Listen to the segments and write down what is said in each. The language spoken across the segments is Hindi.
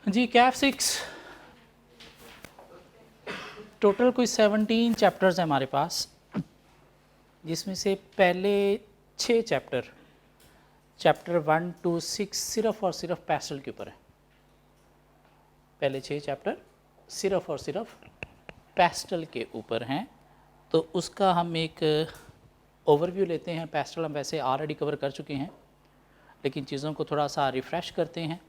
जी कैफ 6 टोटल कोई 17 चैप्टर्स हैं हमारे पास, जिसमें से पहले 6 चैप्टर 1 to 6 सिर्फ और सिर्फ पेस्टल के ऊपर है। पहले 6 चैप्टर सिर्फ और सिर्फ पेस्टल के ऊपर हैं, तो उसका हम एक ओवरव्यू लेते हैं। पेस्टल हम वैसे ऑलरेडी कवर कर चुके हैं, लेकिन चीज़ों को थोड़ा सा रिफ़्रेश करते हैं।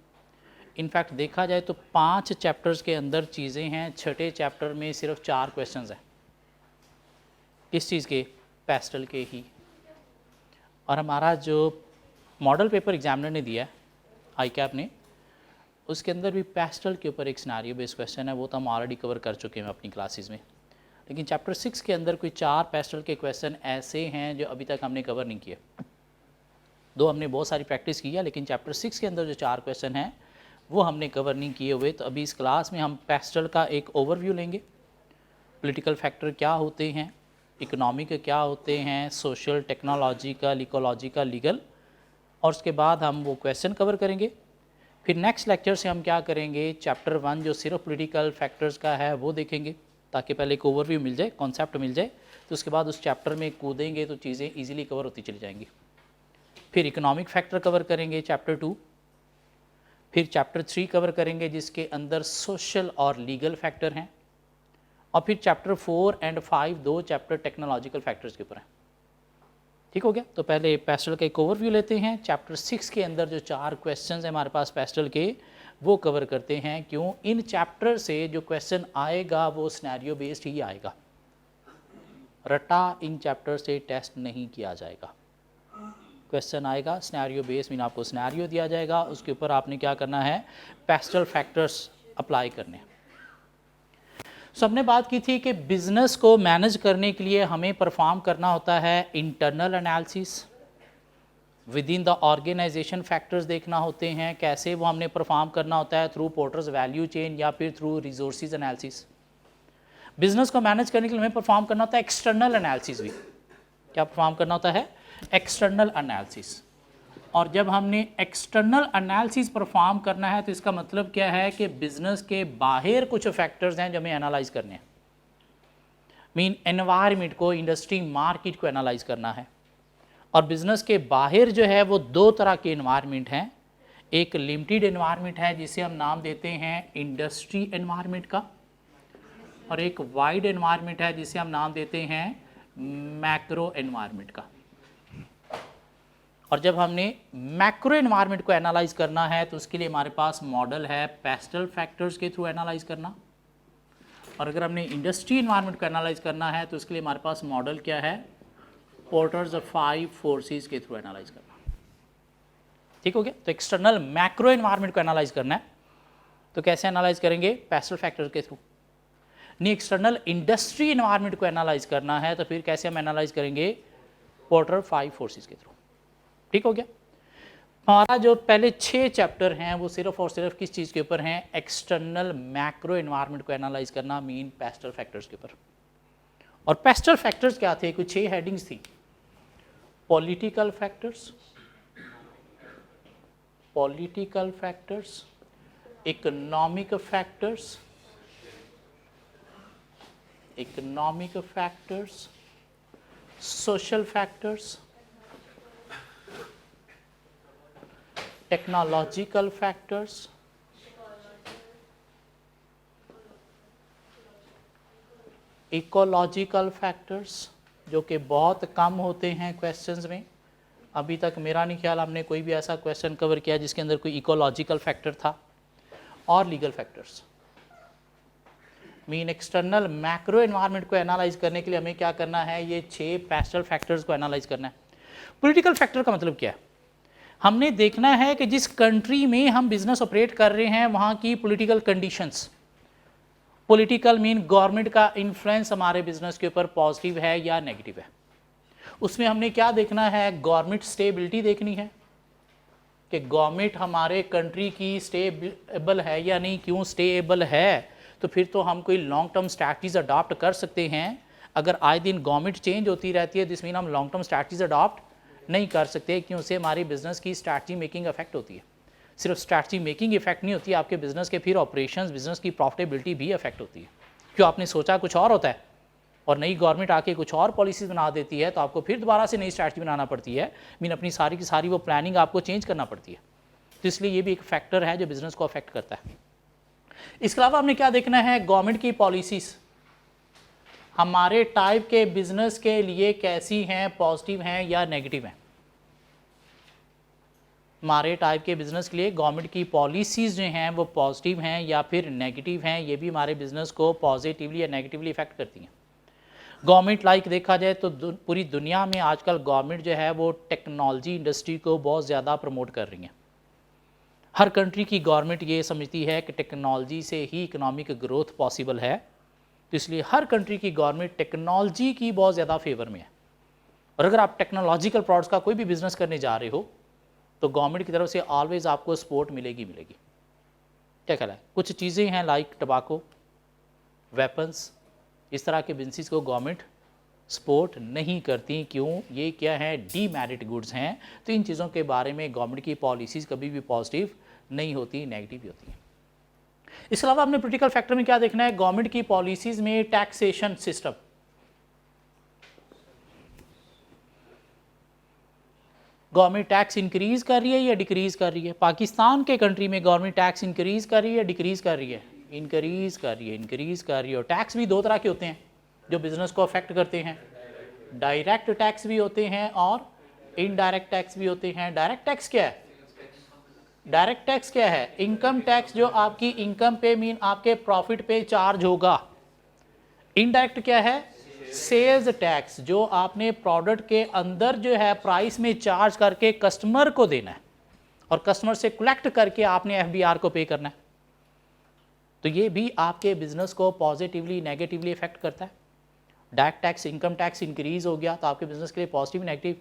इनफैक्ट देखा जाए तो 5 चैप्टर्स के अंदर चीज़ें हैं, छठे चैप्टर में सिर्फ 4 क्वेश्चंस हैं। किस चीज़ के? पेस्टल के ही। और हमारा जो मॉडल पेपर एग्जामिनर ने दिया है ICAP ने, उसके अंदर भी पेस्टल के ऊपर एक सिनेरियो बेस्ड क्वेश्चन है, वो तो हम ऑलरेडी कवर कर चुके हैं अपनी क्लासेस में। लेकिन चैप्टर 6 के अंदर कोई 4 पेस्टल के क्वेश्चन ऐसे हैं जो अभी तक हमने कवर नहीं किए। दो हमने बहुत सारी प्रैक्टिस की है, लेकिन चैप्टर 6 के अंदर जो 4 क्वेश्चन हैं वो हमने कवर नहीं किए हुए। तो अभी इस क्लास में हम पेस्टल का एक ओवरव्यू लेंगे। पॉलिटिकल फैक्टर क्या होते हैं, इकोनॉमिक क्या होते हैं, सोशल, टेक्नोलॉजिकल, इकोलॉजिकल, लीगल, और उसके बाद हम वो क्वेश्चन कवर करेंगे। फिर नेक्स्ट लेक्चर से हम क्या करेंगे, चैप्टर 1 जो सिर्फ पॉलिटिकल फैक्टर्स का है वो देखेंगे, ताकि पहले एक ओवरव्यू मिल जाए, कॉन्सेप्ट मिल जाए, तो उसके बाद उस चैप्टर में कूदेंगे तो चीज़ें ईजिली कवर होती चली जाएंगी। फिर इकोनॉमिक फैक्टर कवर करेंगे चैप्टर 2, फिर चैप्टर 3 कवर करेंगे जिसके अंदर सोशल और लीगल फैक्टर हैं, और फिर चैप्टर 4 एंड 5 दो चैप्टर टेक्नोलॉजिकल फैक्टर्स के ऊपर हैं। ठीक हो गया? तो पहले पेस्टल का एक ओवरव्यू लेते हैं। चैप्टर 6 के अंदर जो 4 क्वेश्चंस हैं हमारे पास पेस्टल के, वो कवर करते हैं। क्यों? इन चैप्टर से जो क्वेश्चन आएगा वो सिनेरियो बेस्ड ही आएगा, रटा इन चैप्टर से टेस्ट नहीं किया जाएगा। क्वेश्चन आएगा सिनेरियो बेस्ड, मीन आपको सिनेरियो दिया जाएगा, उसके ऊपर आपने क्या करना है, पेस्टल फैक्टर्स अप्लाई करने। सो हमने बात की थी कि बिजनेस को मैनेज करने के लिए हमें परफॉर्म करना होता है internal analysis, within the organisation factors देखना होते हैं, कैसे वो हमने परफॉर्म करना होता है, थ्रू पोर्टर्स वैल्यू चेन या फिर थ्रू रिसोर्सेज एनालिसिस। बिजनेस को मैनेज करने के लिए हमें परफॉर्म करना होता है एक्सटर्नल एनालिसिस भी। क्या परफॉर्म करना होता है? External analysis. और जब हमने एक्सटर्नल एनालिसिस परफॉर्म करना है तो इसका मतलब क्या है कि बिजनेस के बाहर कुछ फैक्टर्स हैं जो हमें एनालाइज करने हैं। मीन एनवायरनमेंट को, इंडस्ट्री, मार्केट को एनालाइज करना है। और बिजनेस के बाहर जो है वो दो तरह के एनवायरनमेंट हैं। एक लिमिटेड एनवायरनमेंट है जिसे हम नाम देते हैं इंडस्ट्री एनवायरनमेंट का, और एक वाइड एनवायरनमेंट है जिसे हम नाम देते हैं मैक्रो एनवायरनमेंट का। और जब हमने मैक्रो एनवायरनमेंट को एनालाइज करना है तो उसके लिए हमारे पास मॉडल है पेस्टल फैक्टर्स के थ्रू एनालाइज करना। और अगर हमने इंडस्ट्री एनवायरनमेंट को एनालाइज करना है तो उसके लिए हमारे पास मॉडल क्या है, पोर्टर्स ऑफ 5 फोर्सेस के थ्रू एनालाइज करना। ठीक हो गया? तो एक्सटर्नल मैक्रो एनवायरनमेंट को एनालाइज करना है तो कैसे एनालाइज करेंगे? पेस्टल फैक्टर के थ्रू। नहीं, एक्सटर्नल इंडस्ट्री एनवायरनमेंट को एनालाइज करना है तो फिर कैसे हम एनालाइज करेंगे? पोर्टर 5 फोर्सेस के थ्रू। ठीक हो गया? हमारा जो पहले 6 चैप्टर हैं वो सिर्फ और सिर्फ किस चीज़ के ऊपर हैं? एक्सटर्नल मैक्रो एनवायरनमेंट को एनालाइज करना, मीन पेस्टल फैक्टर्स के ऊपर। और पेस्टल फैक्टर्स क्या थे? कुछ 6 हेडिंग्स थी। Political factors, political factors, economic factors, economic factors, social factors, technological factors, ecological factors, जो कि बहुत कम होते हैं क्वेश्चंस में। अभी तक मेरा नहीं ख्याल हमने कोई भी ऐसा क्वेश्चन कवर किया जिसके अंदर कोई इकोलॉजिकल फैक्टर था। और legal factors. Mean external macro environment को एनालाइज करने के लिए हमें क्या करना है? ये 6 पेस्टल फैक्टर्स को एनालाइज करना है। पॉलिटिकल फैक्टर का मतलब क्या है? हमने देखना है कि जिस कंट्री में हम बिजनेस ऑपरेट कर रहे हैं वहाँ की political conditions. Political mean government का इन्फ्लुएंस हमारे बिजनेस के ऊपर पॉजिटिव है या नेगेटिव है। उसमें हमने क्या देखना है? गवर्नमेंट स्टेबिलिटी देखनी है कि गवर्नमेंट हमारे कंट्री की स्टेबल है या नहीं। क्यों स्टेबल है? तो फिर तो हम कोई लॉन्ग टर्म स्ट्रैटेजीज अडॉप्ट कर सकते हैं। अगर आए दिन गवर्नमेंट चेंज होती रहती है दिस मीन हम लॉन्ग टर्म स्ट्रैटेजीज अडॉप्ट नहीं कर सकते, क्यों? से हमारी बिजनेस की स्ट्रैटेजी मेकिंग अफेक्ट होती है। सिर्फ स्ट्रैटेजी मेकिंग इफेक्ट नहीं होती, आपके बिजनेस के फिर ऑपरेशंस, बिजनेस की प्रॉफिटेबिलिटी भी अफेक्ट होती है। क्यों, आपने सोचा कुछ और होता है और नई गवर्नमेंट आके कुछ और पॉलिसीज बना देती है, तो आपको फिर दोबारा से नई स्ट्रैटेजी बनाना पड़ती है, मीन अपनी सारी की सारी वो प्लानिंग आपको चेंज करना पड़ती है। तो इसलिए ये भी एक फैक्टर है जो बिजनेस को अफेक्ट करता है। इसके अलावा हमने क्या देखना है, गवर्नमेंट की पॉलिसीज हमारे टाइप के बिजनेस के लिए कैसी हैं, पॉजिटिव हैं या नेगेटिव हैं। हमारे टाइप के बिजनेस के लिए गवर्नमेंट की पॉलिसीज जो हैं वो पॉजिटिव हैं या फिर नेगेटिव हैं, ये भी हमारे बिजनेस को पॉजिटिवली या नेगेटिवली इफेक्ट करती हैं। गवर्नमेंट लाइक देखा जाए तो पूरी दुनिया में आजकल गवर्नमेंट जो है वो टेक्नोलॉजी इंडस्ट्री को बहुत ज़्यादा प्रमोट कर रही है। हर कंट्री की गवर्नमेंट ये समझती है कि टेक्नोलॉजी से ही इकोनॉमिक ग्रोथ पॉसिबल है, तो इसलिए हर कंट्री की गवर्नमेंट टेक्नोलॉजी की बहुत ज़्यादा फेवर में है। और अगर आप टेक्नोलॉजिकल प्रोडक्ट्स का कोई भी बिजनेस करने जा रहे हो तो गवर्नमेंट की तरफ से ऑलवेज आपको सपोर्ट मिलेगी। क्या ख्याल है? कुछ चीज़ें हैं लाइक टबाको, वेपन्स, इस तरह के बिजनेस को गवर्नमेंट सपोर्ट नहीं करती। क्यों? ये क्या है, डीमेरिट गुड्स हैं। तो इन चीज़ों के बारे में गवर्नमेंट की पॉलिसीज़ कभी भी पॉजिटिव नहीं होती, नेगेटिव ही होती हैं। इसके अलावा हमने पोलिटिकल फैक्टर में क्या देखना है, गवर्नमेंट की पॉलिसीज़ में taxation system, government tax increase कर रही है या डिक्रीज कर रही है। पाकिस्तान के कंट्री में गवर्नमेंट टैक्स इंक्रीज कर रही है, डिक्रीज कर रही है, इंक्रीज कर रही है, इंक्रीज कर रही है। और टैक्स भी दो तरह के होते हैं जो बिजनेस को अफेक्ट करते हैं, डायरेक्ट टैक्स भी होते हैं और इनडायरेक्ट टैक्स भी होते हैं। डायरेक्ट टैक्स क्या है? डायरेक्ट टैक्स क्या है? इनकम टैक्स जो आपकी इनकम पे मीन आपके प्रॉफिट पे चार्ज होगा। इनडायरेक्ट क्या है? सेल्स टैक्स, जो आपने प्रोडक्ट के अंदर जो है प्राइस में चार्ज करके कस्टमर को देना है और कस्टमर से कलेक्ट करके आपने एफबीआर को पे करना है। तो ये भी आपके बिजनेस को पॉजिटिवली नेगेटिवली इफेक्ट करता है। Direct tax, income tax increase हो गया तो आपके बिजनेस के लिए पॉजिटिव नेगेटिव?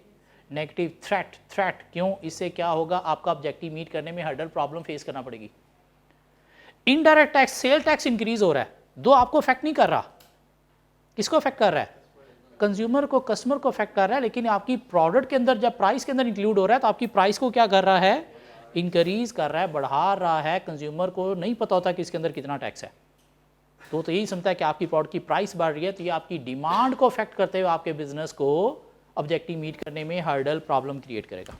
नेगेटिव। थ्रेट। क्यों? इससे क्या होगा, आपका ऑब्जेक्टिव मीट करने में हर्डल प्रॉब्लम फेस करना पड़ेगी। Indirect tax, sale tax increase हो रहा है, दो आपको इफेक्ट नहीं कर रहा। किसको अफेक्ट कर रहा है? कंज्यूमर को, कस्टमर को अफेक्ट कर रहा है। लेकिन आपकी प्रोडक्ट के अंदर जब प्राइस के अंदर इंक्लूड हो रहा है तो आपकी प्राइस को क्या कर रहा है? इंक्रीज कर रहा है, बढ़ा रहा है। कंज्यूमर को नहीं पता होता कि इसके अंदर कितना टैक्स है, तो यही समझता है कि आपकी प्रोडक्ट की प्राइस बढ़ रही है। तो ये आपकी डिमांड को अफेक्ट करते हुए आपके बिजनेस को ऑब्जेक्टिव मीट करने में हर्डल प्रॉब्लम क्रिएट करेगा।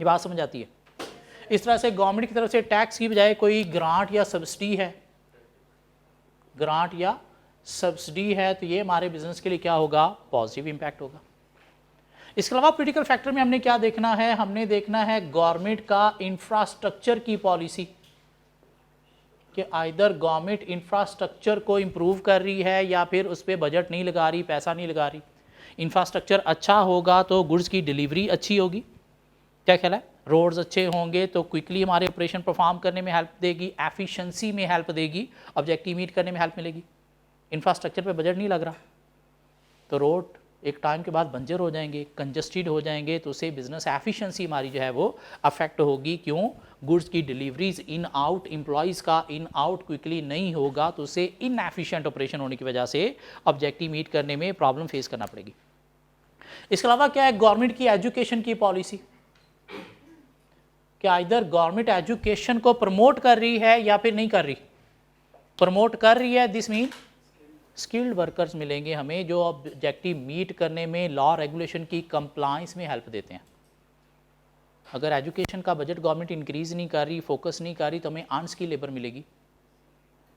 ये बात समझ आती है? इस तरह से गवर्नमेंट की तरफ से टैक्स की बजाय कोई ग्रांट या सब्सिडी है, ग्रांट या सब्सिडी है, तो ये हमारे बिजनेस के लिए क्या होगा? पॉजिटिव इंपैक्ट होगा। इसके अलावा पॉलिटिकल फैक्टर में हमने क्या देखना है? हमने देखना है गवर्नमेंट का इंफ्रास्ट्रक्चर की पॉलिसी, कि आइदर गवर्नमेंट इंफ्रास्ट्रक्चर को इंप्रूव कर रही है या फिर उस पर बजट नहीं लगा रही, पैसा नहीं लगा रही। इंफ्रास्ट्रक्चर अच्छा होगा तो गुड्स की डिलीवरी अच्छी होगी। क्या ख्याल है? रोड्स अच्छे होंगे तो क्विकली हमारे ऑपरेशन परफॉर्म करने में हेल्प देगी, एफिशिएंसी में हेल्प देगी, ऑब्जेक्टिव मीट करने में हेल्प मिलेगी। इंफ्रास्ट्रक्चर पे बजट नहीं लग रहा तो रोड एक टाइम के बाद बंजर हो जाएंगे, कंजस्टेड हो जाएंगे, तो उससे बिजनेस एफिशिएंसी हमारी जो है वो अफेक्ट होगी। क्यों? गुड्स की डिलीवरीज इन आउट, एम्प्लॉयज़ का इन आउट क्विकली नहीं होगा, तो उससे इनएफिशिएंट ऑपरेशन होने की वजह से ऑब्जेक्टिव मीट करने में प्रॉब्लम फेस करना पड़ेगी। इसके अलावा क्या है, गवर्नमेंट की एजुकेशन की पॉलिसी, क्या इधर गवर्नमेंट एजुकेशन को प्रमोट कर रही है या फिर नहीं कर रही? प्रमोट कर रही है। दिस मीन स्किल्ड वर्कर्स मिलेंगे हमें जो ऑब्जेक्टिव मीट करने में लॉ रेगुलेशन की कंप्लायंस में हेल्प देते हैं। अगर एजुकेशन का बजट गवर्नमेंट इंक्रीज नहीं कर रही, फोकस नहीं कर रही, तो हमें अनस्किल्ड लेबर मिलेगी,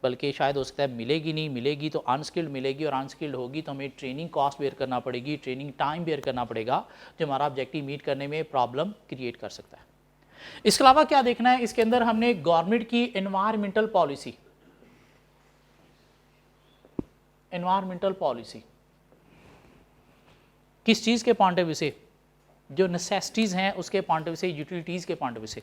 बल्कि शायद हो सकता है मिलेगी नहीं, मिलेगी तो अनस्किल्ड मिलेगी, और अनस्किल्ड होगी तो हमें ट्रेनिंग कॉस्ट बेयर करना पड़ेगी, ट्रेनिंग टाइम बेयर करना पड़ेगा, जो हमारा ऑब्जेक्टिव मीट करने में प्रॉब्लम क्रिएट कर सकता है। इसके अलावा क्या देखना है, इसके अंदर हमने गवर्नमेंट की एनवायरमेंटल पॉलिसी, एनवायरमेंटल पॉलिसी किस चीज़ के पॉइंट ऑफ व्यू से? जो नेसेसिटीज़ हैं उसके पॉइंट ऑफ व्यू से, यूटिलिटीज़ के पॉइंट ऑफ व्यू से।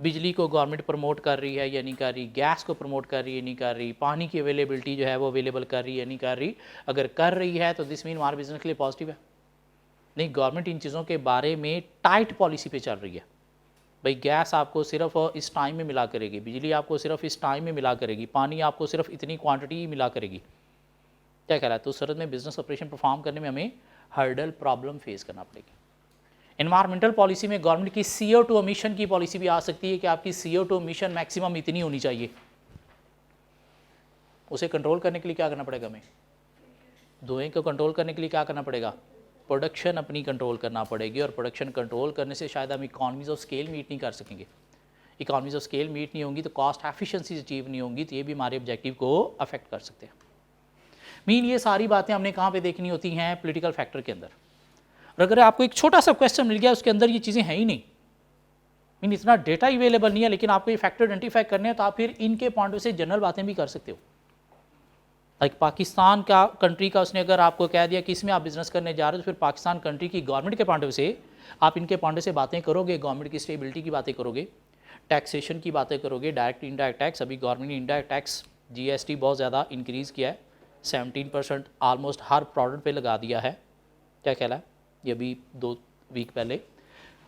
बिजली को गवर्नमेंट प्रमोट कर रही है या नहीं कर रही, गैस को प्रमोट कर रही है नहीं कर रही, पानी की अवेलेबिलिटी जो है वो अवेलेबल कर रही है नहीं कर रही। अगर कर रही है तो दिस मीन हमारे बिजनेस के लिए पॉजिटिव है। नहीं, गवर्नमेंट इन चीज़ों के बारे में टाइट पॉलिसी पे चल रही है। भाई गैस आपको सिर्फ इस टाइम में मिला करेगी, बिजली आपको सिर्फ इस टाइम में मिला करेगी, पानी आपको सिर्फ इतनी क्वांटिटी ही मिला करेगी। क्या कह रहा है? तो सूरत में बिजनेस ऑपरेशन परफॉर्म करने में हमें हर्डल प्रॉब्लम फेस करना पड़ेगी। इन्वायरमेंटल पॉलिसी में गवर्नमेंट की CO2 एमिशन की पॉलिसी भी आ सकती है कि आपकी CO2 एमिशन मैक्सिमम इतनी होनी चाहिए। उसे कंट्रोल करने के लिए क्या करना पड़ेगा हमें? धुएं को कंट्रोल करने के लिए क्या करना पड़ेगा? प्रोडक्शन अपनी कंट्रोल करना पड़ेगी, और प्रोडक्शन कंट्रोल करने से शायद हम इकॉनमीज ऑफ स्केल मीट नहीं कर सकेंगे। इकॉनमीज ऑफ स्केल मीट नहीं होंगी तो कॉस्ट एफिशिएंसी अचीव नहीं होंगी, तो ये भी हमारे ऑब्जेक्टिव को अफेक्ट कर सकते हैं। मीन ये सारी बातें हमने कहाँ पे देखनी होती हैं? पॉलिटिकल फैक्टर के अंदर। और अगर आपको एक छोटा सा क्वेश्चन मिल गया उसके अंदर ये चीज़ें हैं ही नहीं, मीन इतना डेटा अवेलेबल नहीं है, लेकिन आपको ये फैक्टर आइडेंटिफाई करने हैं, तो आप फिर इनके पॉइंट से जनरल बातें भी कर सकते हो। लाइक पाकिस्तान का कंट्री का उसने अगर आपको कह दिया कि इसमें आप बिजनेस करने जा रहे हो, तो फिर पाकिस्तान कंट्री की गवर्नमेंट के पॉइंट से आप इनके पॉइंट से बातें करोगे, गवर्नमेंट की स्टेबिलिटी की बातें करोगे, टैक्सेशन की बातें करोगे, डायरेक्ट इनडायरेक्ट टैक्स। अभी गवर्नमेंट ने इनडायरेक्ट टैक्स GST बहुत ज़्यादा इंक्रीज़ किया है, 17% ऑलमोस्ट हर प्रोडक्ट पे लगा दिया है। क्या कहला है ये अभी 2 वीक पहले।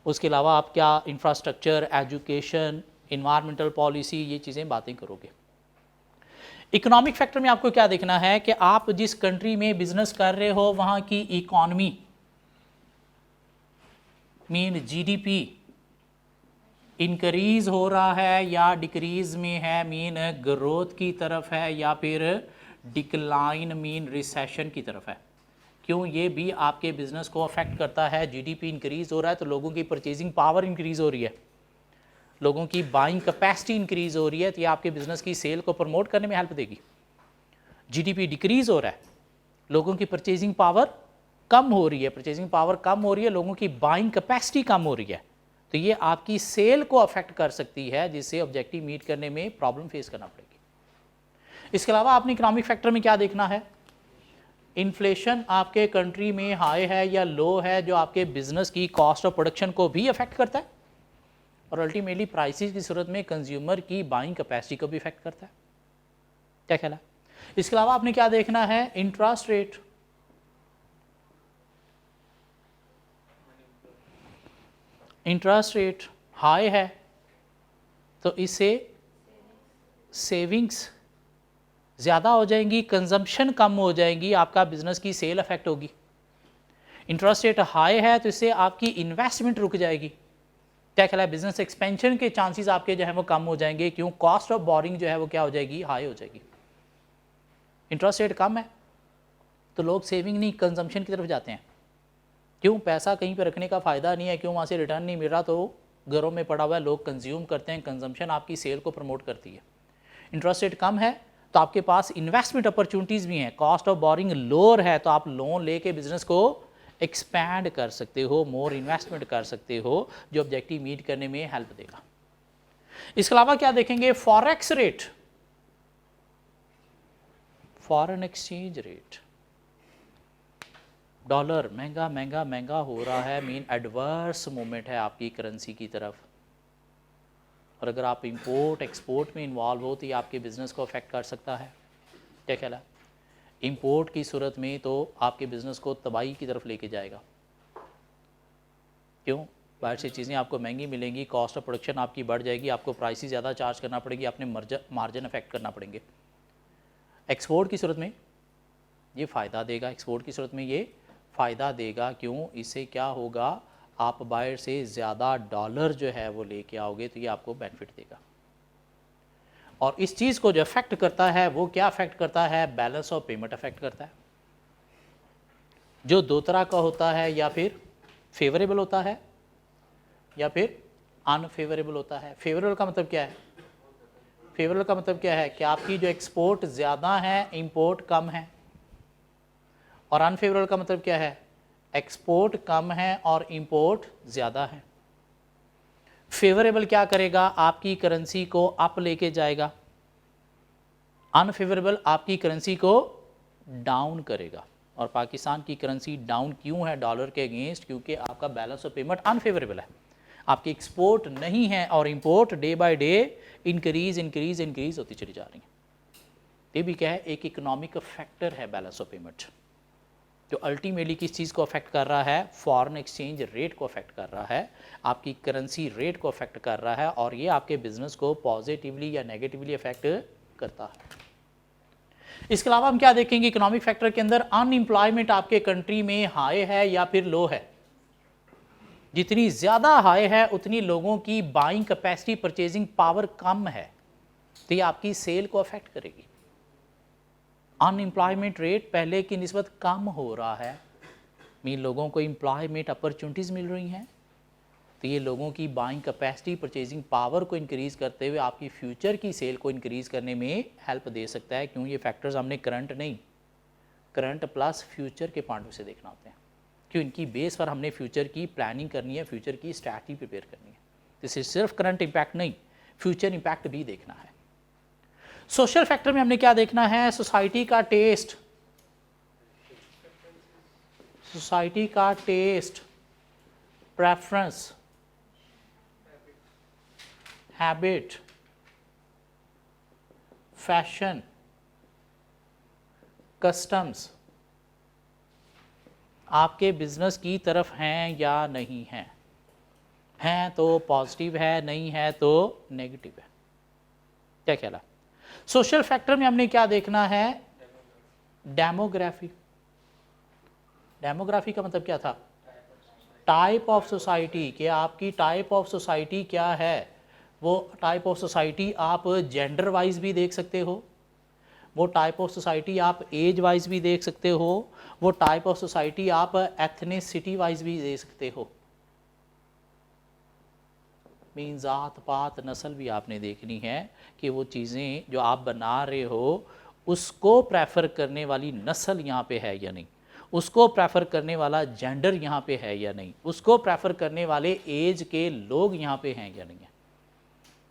उसके अलावा आप क्या इंफ्रास्ट्रक्चर, एजुकेशन, इन्वायरमेंटल पॉलिसी, ये चीज़ें बातें करोगे। इकोनॉमिक फैक्टर में आपको क्या देखना है कि आप जिस कंट्री में बिजनेस कर रहे हो वहाँ की इकॉनमी मीन GDP इंक्रीज हो रहा है या डिक्रीज में है, मीन ग्रोथ की तरफ है, या फिर डिक्लाइन मीन रिसेशन की तरफ है। क्यों? ये भी आपके बिजनेस को अफेक्ट करता है। GDP इंक्रीज हो रहा है तो लोगों की परचेजिंग पावर इंक्रीज हो रही है, लोगों की बाइंग कैपेसिटी इंक्रीज हो रही है, तो ये आपके बिजनेस की सेल को प्रमोट करने में हेल्प देगी। GDP डिक्रीज हो रहा है, लोगों की परचेजिंग पावर कम हो रही है, परचेजिंग पावर कम हो रही है, लोगों की बाइंग कैपेसिटी कम हो रही है, तो ये आपकी सेल को अफेक्ट कर सकती है, जिससे ऑब्जेक्टिव मीट करने में प्रॉब्लम फेस करना पड़ेगी। इसके अलावा आपने इकोनॉमिक फैक्टर में क्या देखना है? इन्फ्लेशन आपके कंट्री में हाई है या लो है, जो आपके बिजनेस की कॉस्ट ऑफ प्रोडक्शन को भी अफेक्ट करता है, और अल्टीमेटली प्राइसेस की सूरत में कंज्यूमर की बाइंग कैपेसिटी को भी इफेक्ट करता है। क्या ख्याल है? इसके अलावा आपने क्या देखना है? Interest rate. Interest rate high है तो इससे सेविंग्स ज़्यादा हो जाएंगी, कंजम्पशन कम हो जाएगी, आपका बिजनेस की सेल अफेक्ट होगी। इंटरेस्ट रेट हाई है तो इससे आपकी इन्वेस्टमेंट रुक जाएगी। क्या ख्याल है? बिजनेस एक्सपेंशन के चांसेस आपके जो है वो कम हो जाएंगे। क्यों? कॉस्ट ऑफ बोरिंग जो है वो क्या हो जाएगी? हाई हो जाएगी। इंटरेस्ट रेट कम है तो लोग सेविंग नहीं, कंजम्पशन की तरफ जाते हैं। क्यों? पैसा कहीं पर रखने का फ़ायदा नहीं है, क्यों? वहाँ से रिटर्न नहीं मिल रहा, तो घरों में पड़ा हुआ है, लोग कंज्यूम करते हैं, कंजम्पशन आपकी सेल को प्रमोट करती है। इंटरेस्ट रेट कम है तो आपके पास इन्वेस्टमेंट अपॉर्चुनिटीज़ भी हैं, कॉस्ट ऑफ बोरिंग लोअर है तो आप लोन लेके बिजनेस को एक्सपैंड कर सकते हो, मोर इन्वेस्टमेंट कर सकते हो, जो ऑब्जेक्टिव मीट करने में हेल्प देगा। इसके अलावा क्या देखेंगे? Forex rate, foreign exchange rate. Dollar महंगा महंगा महंगा हो रहा है, मीन एडवर्स मूवमेंट है आपकी करेंसी की तरफ, और अगर आप इंपोर्ट एक्सपोर्ट में इन्वॉल्व हो तो ये आपके बिज़नेस को अफेक्ट कर सकता है। क्या ख्याल है? इंपोर्ट की सूरत में तो आपके बिज़नेस को तबाही की तरफ लेके जाएगा। क्यों? बाहर से चीज़ें आपको महंगी मिलेंगी, कॉस्ट ऑफ प्रोडक्शन आपकी बढ़ जाएगी, आपको प्राइसेस ज़्यादा चार्ज करना पड़ेगी, आपने मार्जिन अफेक्ट करना पड़ेंगे। एक्सपोर्ट की सूरत में ये फ़ायदा देगा, एक्सपोर्ट की सूरत में ये फ़ायदा देगा। क्यों? इससे क्या होगा? आप बाहर से ज़्यादा डॉलर जो है वो लेके आओगे तो ये आपको बेनिफिट देगा। और इस चीज़ को जो अफेक्ट करता है वो क्या अफेक्ट करता है? बैलेंस ऑफ पेमेंट अफेक्ट करता है, जो दो तरह का होता है, या फिर फेवरेबल होता है या फिर अनफेवरेबल होता है। फेवरेबल का मतलब क्या है? फेवरेबल का मतलब क्या है कि आपकी जो एक्सपोर्ट ज़्यादा है, इंपोर्ट कम है। और अनफेवरेबल का मतलब क्या है? एक्सपोर्ट कम है और इंपोर्ट ज़्यादा है। फेवरेबल क्या करेगा? आपकी करेंसी को अप लेके जाएगा। अनफेवरेबल आपकी करेंसी को डाउन करेगा। और पाकिस्तान की करेंसी डाउन क्यों है डॉलर के अगेंस्ट? क्योंकि आपका बैलेंस ऑफ पेमेंट अनफेवरेबल है, आपकी एक्सपोर्ट नहीं है और import day by day increase increase increase होती चली जा रही है। ये भी क्या है? एक इकोनॉमिक फैक्टर है बैलेंस ऑफ पेमेंट, जो अल्टीमेटली किस चीज़ को अफेक्ट कर रहा है? फॉरेन एक्सचेंज रेट को अफेक्ट कर रहा है, आपकी करेंसी रेट को अफेक्ट कर रहा है, और ये आपके बिजनेस को पॉजिटिवली या नेगेटिवली अफेक्ट करता है। इसके अलावा हम क्या देखेंगे इकोनॉमिक फैक्टर के अंदर? अनएम्प्लॉयमेंट आपके कंट्री में हाई है या फिर लो है? जितनी ज़्यादा हाई है उतनी लोगों की बाइंग कैपेसिटी, परचेजिंग पावर कम है, तो ये आपकी सेल को अफेक्ट करेगी। अनएम्प्लॉयमेंट रेट पहले की निस्बत कम हो रहा है, मीन लोगों को एम्प्लॉयमेंट अपॉर्चुनिटीज़ मिल रही हैं, तो ये लोगों की बाइंग कैपेसिटी, परचेजिंग पावर को इंक्रीज़ करते हुए आपकी फ्यूचर की सेल को इंक्रीज़ करने में हेल्प दे सकता है। क्यों? ये फैक्टर्स हमने करंट नहीं, करंट प्लस फ्यूचर के पॉइंट से देखना होते हैं, क्यों? इनकी बेस पर हमने फ्यूचर की प्लानिंग करनी है, फ्यूचर की स्ट्रैटेजी प्रिपेयर करनी है। इससे सिर्फ करंट इम्पैक्ट नहीं, फ्यूचर इम्पैक्ट भी देखना है। सोशल फैक्टर में हमने क्या देखना है? सोसाइटी का टेस्ट, सोसाइटी का taste, preference, habit, fashion, customs आपके बिजनेस की तरफ हैं या नहीं हैं? हैं तो पॉजिटिव है, नहीं है तो नेगेटिव है। क्या ख्याल है? सोशल फैक्टर में हमने क्या देखना है? डेमोग्राफी। डेमोग्राफी का मतलब क्या था? टाइप ऑफ सोसाइटी, कि आपकी टाइप ऑफ सोसाइटी क्या है। वो टाइप ऑफ सोसाइटी आप जेंडर वाइज भी देख सकते हो, वो टाइप ऑफ सोसाइटी आप एज वाइज भी देख सकते हो, वो टाइप ऑफ सोसाइटी आप एथनिसिटी वाइज भी देख सकते हो। मीन जात पात नस्ल भी आपने देखनी है कि वो चीज़ें जो आप बना रहे हो उसको प्रेफर करने वाली नस्ल यहाँ पे है या नहीं, उसको प्रेफर करने वाला जेंडर यहाँ पे है या नहीं, उसको प्रेफर करने वाले एज के लोग यहाँ पे हैं या नहीं है।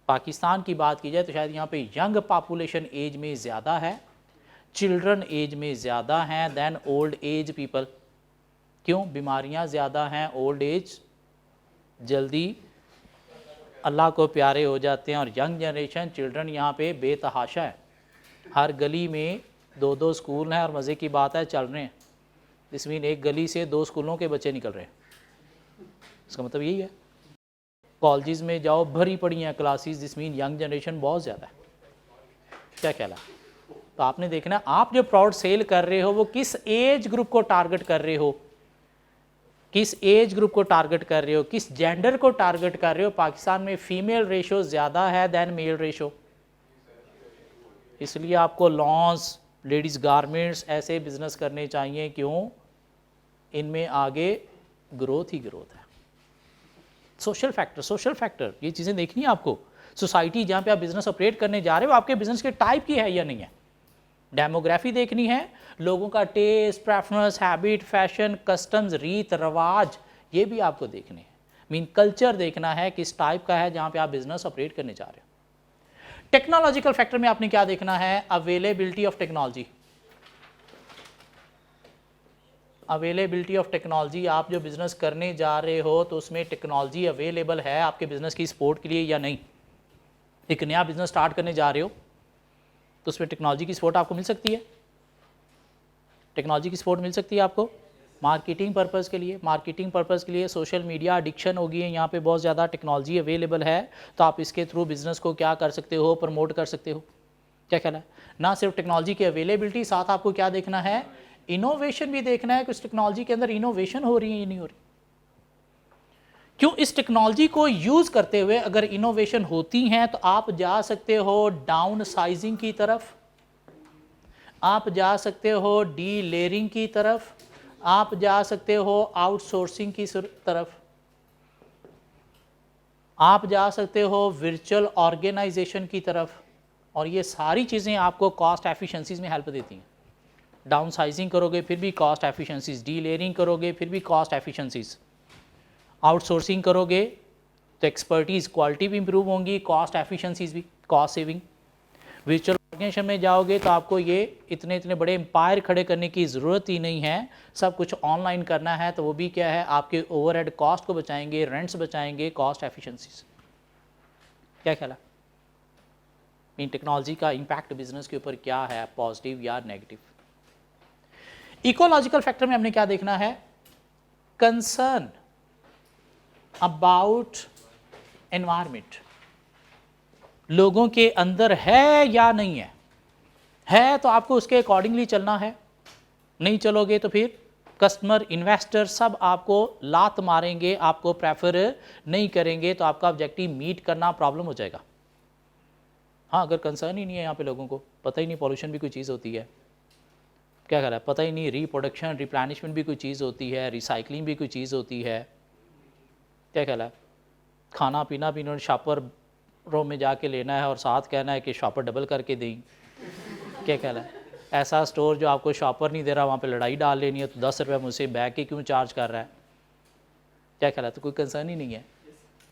पाकिस्तान की बात की जाए तो शायद यहाँ पे यंग पॉपुलेशन एज में ज़्यादा है, चिल्ड्रन एज में ज़्यादा हैं दैन ओल्ड एज पीपल। क्यों? बीमारियाँ ज़्यादा हैं, ओल्ड एज जल्दी अल्लाह को प्यारे हो जाते हैं, और यंग जनरेशन चिल्ड्रन यहाँ पे बेतहाशा है। हर गली में 2-2 स्कूल हैं और मज़े की बात है चल रहे हैं। इस मीन एक गली से 2 स्कूलों के बच्चे निकल रहे हैं, इसका मतलब यही है। कॉलेजेस में जाओ भरी पड़ी हैं क्लासेस, जिस मीन यंग जनरेशन बहुत ज़्यादा है। क्या ख्याल है? तो आपने देखना आप जो प्रोडक्ट सेल कर रहे हो वो किस एज ग्रुप को टारगेट कर रहे हो, किस एज ग्रुप को टारगेट कर रहे हो, किस जेंडर को टारगेट कर रहे हो। पाकिस्तान में फीमेल रेशो ज़्यादा है दैन मेल रेशो, इसलिए आपको लॉन्स, लेडीज़ गारमेंट्स ऐसे बिजनेस करने चाहिए। क्यों? इनमें आगे ग्रोथ ही ग्रोथ है। सोशल फैक्टर ये चीज़ें देखनी है आपको। सोसाइटी जहाँ पे आप बिजनेस ऑपरेट करने जा रहे हो आपके बिजनेस के टाइप की है या नहीं है। डेमोग्राफी देखनी है, लोगों का taste, preference, habit, fashion, customs, रीत रवाज, ये भी आपको देखने हैं। मीन कल्चर देखना है किस टाइप का है जहाँ पे आप बिजनेस ऑपरेट करने जा रहे हो। टेक्नोलॉजिकल फैक्टर में आपने क्या देखना है? Availability of technology. Availability of technology, आप जो बिज़नेस करने जा रहे हो तो उसमें टेक्नोलॉजी अवेलेबल है आपके बिज़नेस की सपोर्ट के लिए या नहीं। एक नया बिज़नेस स्टार्ट करने जा रहे हो तो उसमें टेक्नोलॉजी की सपोर्ट आपको मिल सकती है, टेक्नोलॉजी की सपोर्ट मिल सकती है आपको मार्केटिंग पर्पज़ के लिए। मार्केटिंग पर्पज़ के लिए सोशल मीडिया एडिक्शन होगी है यहाँ पे बहुत ज़्यादा, टेक्नोलॉजी अवेलेबल है तो आप इसके थ्रू बिज़नेस को क्या कर सकते हो? प्रमोट कर सकते हो। क्या ख्याल है? ना सिर्फ टेक्नोलॉजी की अवेलेबिलिटी, साथ आपको क्या देखना है? इनोवेशन भी देखना है कि उस टेक्नोलॉजी के अंदर इनोवेशन हो रही है या नहीं हो रही। क्यों? इस टेक्नोलॉजी को यूज़ करते हुए अगर इनोवेशन होती हैं तो आप जा सकते हो डाउन साइजिंग की तरफ, आप जा सकते हो डी लेयरिंग की तरफ, आप जा सकते हो आउटसोर्सिंग की तरफ, आप जा सकते हो वर्चुअल ऑर्गेनाइजेशन की तरफ, और ये सारी चीज़ें आपको कॉस्ट एफिशिएंसीज में हेल्प देती हैं। डाउन साइजिंग करोगे फिर भी कॉस्ट एफिशिएंसीज, डी लेयरिंग करोगे फिर भी कॉस्ट एफिशिएंसीज, आउटसोर्सिंग करोगे तो एक्सपर्टीज़ क्वालिटी भी इंप्रूव होंगी, कॉस्ट एफिशिएंसीज भी, कॉस्ट सेविंग। वर्चुअल ऑर्गेनाइजेशन में जाओगे तो आपको ये इतने बड़े एम्पायर खड़े करने की ज़रूरत ही नहीं है, सब कुछ ऑनलाइन करना है, तो वो भी क्या है आपके ओवरहेड कॉस्ट को बचाएंगे, रेंट्स बचाएंगे, कॉस्ट एफिशिएंसीज। क्या ख्याल है? मीन टेक्नोलॉजी का इम्पैक्ट बिजनेस के ऊपर क्या है, पॉजिटिव या नेगेटिव। इकोलॉजिकल फैक्टर में हमने क्या देखना है? कंसर्न अबाउट एनवायरमेंट, लोगों के अंदर है या नहीं है। है तो आपको उसके अकॉर्डिंगली चलना है, नहीं चलोगे तो फिर कस्टमर, इन्वेस्टर सब आपको लात मारेंगे, आपको प्रेफर नहीं करेंगे, तो आपका ऑब्जेक्टिव मीट करना प्रॉब्लम हो जाएगा। हाँ, अगर कंसर्न ही नहीं है यहाँ पे, लोगों को पता ही नहीं पॉल्यूशन भी कोई चीज़ होती है, क्या कह रहा है, पता ही नहीं रिप्रोडक्शन रिप्लेनिशमेंट भी कोई चीज़ होती है, रिसाइकलिंग भी कोई चीज़ होती है, क्या कह रहा है, खाना पीना भी इन्होंने शॉपर रो में जाके लेना है और साथ कहना है कि शॉपर डबल करके दें, क्या कह रहा है, ऐसा स्टोर जो आपको शॉपर नहीं दे रहा वहाँ पे लड़ाई डाल लेनी है, तो 10 रुपये मुझसे बैग के क्यों चार्ज कर रहा है, क्या कह रहा है, तो कोई कंसर्न ही नहीं है।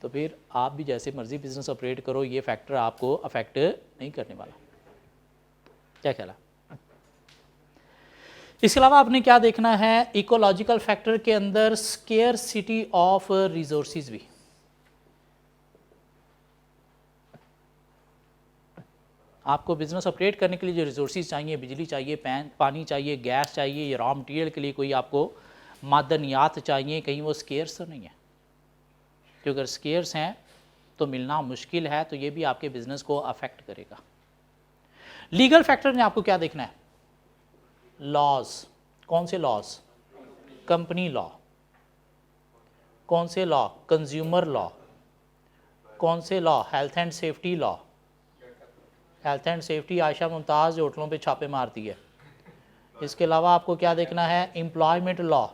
तो फिर आप भी जैसे मर्जी बिजनेस ऑपरेट करो, ये फैक्टर आपको अफेक्ट नहीं करने वाला, क्या कह रहा है। इसके अलावा आपने क्या देखना है, इकोलॉजिकल फैक्टर के अंदर स्केर्सिटी ऑफ रिसोर्सेज भी। आपको बिजनेस ऑपरेट करने के लिए जो रिसोर्सेज चाहिए, बिजली चाहिए, पानी चाहिए, गैस चाहिए, ये रॉ मटेरियल के लिए कोई आपको मादनियात चाहिए, कहीं वो स्केर्स तो नहीं है, क्योंकि अगर स्केर्स हैं तो मिलना मुश्किल है, तो ये भी आपके बिजनेस को अफेक्ट करेगा। लीगल फैक्टर में आपको क्या देखना है, लॉज, कौन से लॉज, कंपनी लॉ, कौन से लॉ, कंज्यूमर लॉ, कौन से law, health and safety law, health and safety Ayesha Mumtaz जो होटलों पे छापे मारती है। इसके अलावा आपको क्या देखना है, एम्प्लॉयमेंट लॉ।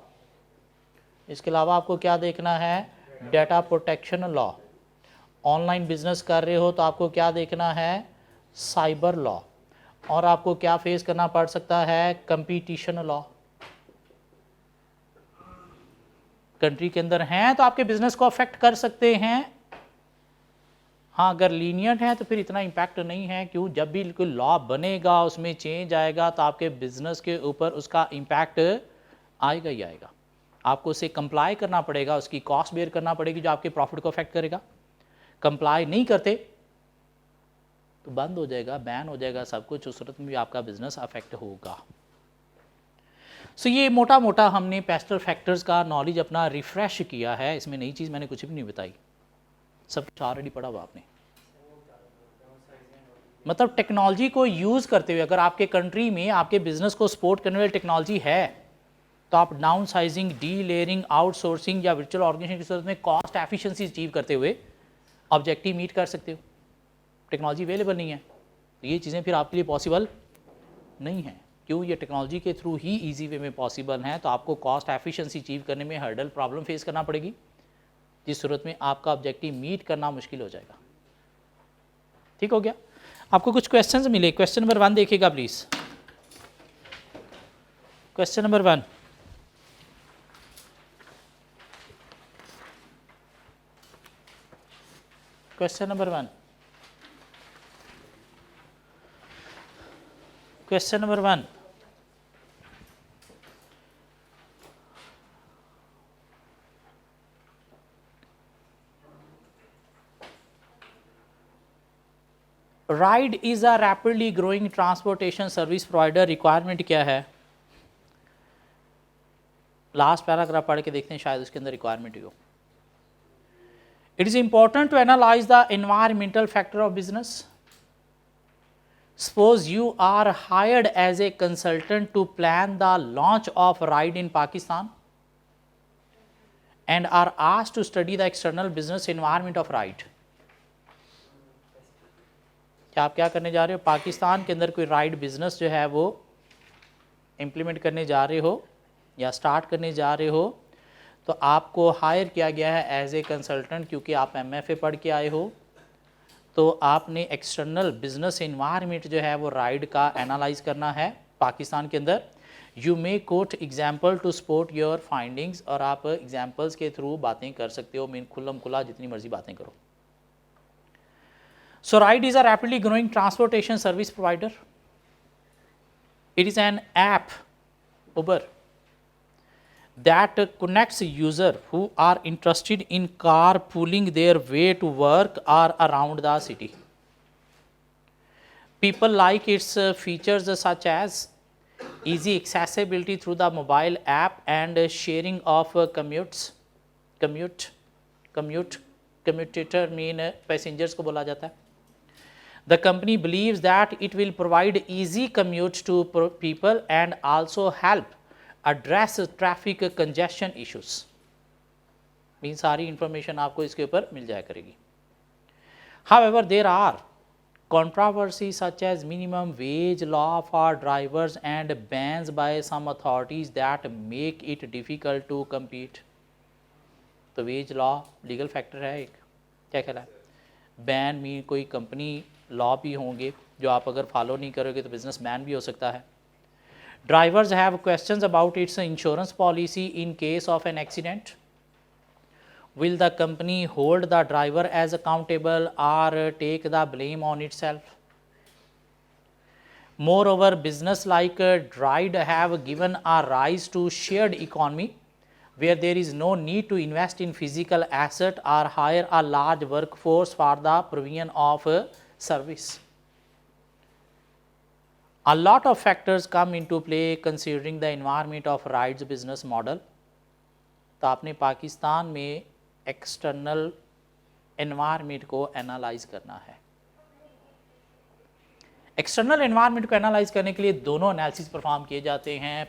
इसके अलावा आपको क्या देखना है, data protection law. Online business कर रहे हो तो आपको क्या देखना है, साइबर लॉ। और आपको क्या फेस करना पड़ सकता है, कंपटीशन लॉ। कंट्री के अंदर हैं तो आपके बिजनेस को अफेक्ट कर सकते हैं, हाँ अगर लीनियंट है तो फिर इतना इम्पैक्ट नहीं है। क्यों, जब भी कोई लॉ बनेगा उसमें चेंज आएगा तो आपके बिजनेस के ऊपर उसका इम्पैक्ट आएगा ही आएगा। आपको उसे कंप्लाई करना पड़ेगा, उसकी कॉस्ट बेयर करना पड़ेगी जो आपके प्रॉफिट को अफेक्ट करेगा। कंप्लाई नहीं करते तो बंद हो जाएगा, बैन हो जाएगा सब कुछ, उस सूरत में भी आपका बिजनेस अफेक्ट होगा। सो ये मोटा मोटा हमने पेस्टल फैक्टर्स का नॉलेज अपना रिफ्रेश किया है, इसमें नई चीज़ मैंने कुछ भी नहीं बताई, सब कुछ ऑलरेडी पढ़ा हुआ आपने। मतलब टेक्नोलॉजी को यूज़ करते हुए अगर आपके कंट्री में आपके बिजनेस को सपोर्ट करने वाली टेक्नोलॉजी है तो आप down sizing, D layering, outsourcing या वर्चुअल ऑर्गेनाइजेशन की सूरत में कॉस्ट एफिशिएंसी अचीव करते हुए ऑब्जेक्टिव मीट कर सकते हो। टेक्नोलॉजी अवेलेबल नहीं है तो ये चीज़ें फिर आपके लिए पॉसिबल नहीं है। क्यों, ये टेक्नोलॉजी के थ्रू ही ईजी वे में पॉसिबल है, तो आपको कॉस्ट एफिशिएंसी अचीव करने में हर्डल प्रॉब्लम फेस करना पड़ेगी, जिस सूरत में आपका ऑब्जेक्टिव मीट करना मुश्किल हो जाएगा। ठीक हो गया। आपको कुछ क्वेश्चंस मिले, क्वेश्चन नंबर 1 देखिएगा please. Question number 1, question number 1, question number 1, ride is a rapidly growing transportation service provider, requirement क्या है? लास्ट पैराग्राफ पढ़ के देखते हैं, शायद उसके अंदर रिक्वायरमेंट हो। It is important to analyse the environmental factor of business. Suppose you are hired as a consultant to plan the launch of ride in Pakistan and are asked to study the external business environment of ride. आप क्या करने जा रहे हो, पाकिस्तान के अंदर कोई राइड बिजनेस जो है वो इम्प्लीमेंट करने जा रहे हो या स्टार्ट करने जा रहे हो, तो आपको हायर किया गया है एज ए कंसल्टेंट, क्योंकि आप MFA पढ़ के आए हो, तो आपने एक्सटर्नल बिजनेस एनवायरनमेंट जो है वो राइड का एनालाइज करना है पाकिस्तान के अंदर। You may quote example to support your findings, और आप एग्जाम्पल्स के थ्रू बातें कर सकते हो, मीन खुल्लम खुला जितनी मर्जी बातें करो। So RIDE is a rapidly growing transportation service provider. It is an app, Uber, that connects users who are interested in carpooling their way to work or around the city. People like its features such as easy accessibility through the mobile app and sharing of commutator mean passengers को बोला जाता है। The company believes that it will provide easy commute to people and also help address traffic congestion issues, mean सारी इंफॉर्मेशन आपको इसके ऊपर मिल जाया करेगी। However there are controversy such as minimum wage law for drivers and bans by some authorities that make it difficult to compete। तो वेज लॉ लीगल फैक्टर है एक, क्या कहला है, बैन में कोई कंपनी लॉ भी होंगे जो आप अगर फॉलो नहीं करोगे तो बिजनेस बैन भी हो सकता है। Drivers have questions about it's insurance policy in case of an accident. Will the company hold the driver as accountable or take the blame on itself? Moreover, business like Ride have given a rise to shared economy where there is no need to invest in physical asset or hire a large workforce for the provision of service. A lot of factors come into play considering the environment of Ride's business model। तो आपने पाकिस्तान में एक्सटर्नल एनवायरनमेंट को एनालाइज करना है। एक्सटर्नल एनवायरनमेंट को एनालाइज करने के लिए दोनों एनालिसिस परफॉर्म किए जाते हैं,